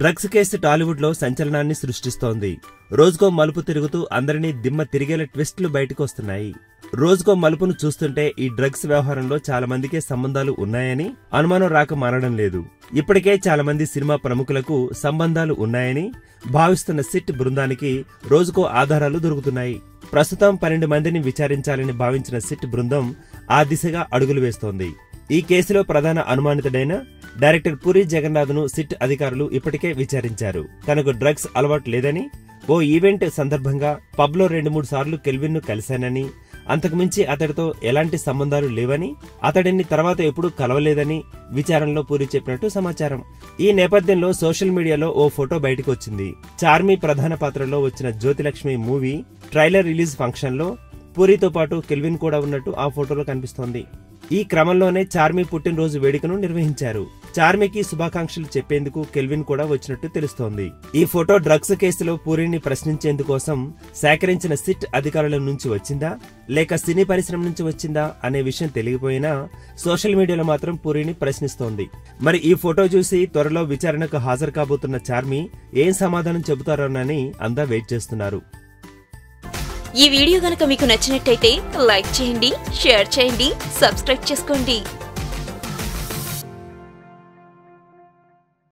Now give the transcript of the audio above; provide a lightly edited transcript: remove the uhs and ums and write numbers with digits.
Drugs case Tollywood లో సంచలనాన్ని సృష్టిస్తోంది. రోజుకో మలుపు తిరుగుతూ అందరినీ దిమ్మ తిరిగేలా ట్విస్టులు బయటకు వస్తున్నాయి. రోజుకో మలుపును చూస్తుంటే ఈ డ్రగ్స్ వ్యవహారంలో చాలా మందికే సంబంధాలు ఉన్నాయని అనుమానం రాక మానడం లేదు. ఇప్పటికే చాలా మంది సినిమా ప్రముఖులకు సంబంధాలు ఉన్నాయని భావిస్తున్న సిట్ బృందానికి రోజుకో ఆధారాలు దొరుకుతున్నాయి. ప్రస్తుతం 12 మందిని విచారించాలని భావించిన సిట్ బృందం ఆ దిశగా అడుగులు వేస్తోంది. ఈ కేసులో ప్రధాన అనుమానితుడైన డైరెక్టర్ పూరి జగన్నాథ్ను సిట్ అధికారులు ఇప్పటికే విచారించారు. తనకు డ్రగ్స్ అలవాటు లేదని, ఓ ఈవెంట్ సందర్భంగా పబ్లో 2-3 సార్లు కెల్విన్ను కలిశానని, అంతకుమించి అతడితో ఎలాంటి సంబంధాలు లేవని, అతడిని తర్వాత ఎప్పుడూ కలవలేదని విచారణలో పూరి చెప్పినట్టు సమాచారం. ఈ నేపథ్యంలో సోషల్ మీడియాలో ఓ ఫోటో బయటకు వచ్చింది. చార్మి ప్రధాన పాత్రలో వచ్చిన Jyothilakshmi movie trailer release function లో పూరితో పాటు కెల్విన్ కూడా ఉన్నట్టు ఆ ఫోటోలో కనిపిస్తోంది. ఈ క్రమంలోనే చార్మి పుట్టినరోజు వేడుకను నిర్వహించారు. చార్మికి శుభాకాంక్షలు చెప్పేందుకు కెల్విన్ కూడా వచ్చినట్టు తెలుస్తోంది. ఈ ఫోటో డ్రగ్స్ కేసులో పూరిని ప్రశ్నించేందుకోసం సేకరించిన సిట్ అధికారుల నుంచి వచ్చిందా, లేక సినీ పరిశ్రమ నుంచి వచ్చిందా అనే విషయం తెలియపోయినా సోషల్ మీడియాలో మాత్రం పూరిని ప్రశ్నిస్తోంది. మరి ఈ ఫోటో చూసి త్వరలో విచారణకు హాజరు కాబోతున్న చార్మి ఏం సమాధానం చెబుతారోనని అంతా వెయిట్ చేస్తున్నారు. ఈ వీడియో గనుక మీకు నచ్చినట్టయితే లైక్ చేయండి, షేర్ చేయండి, సబ్స్క్రైబ్ చేసుకోండి.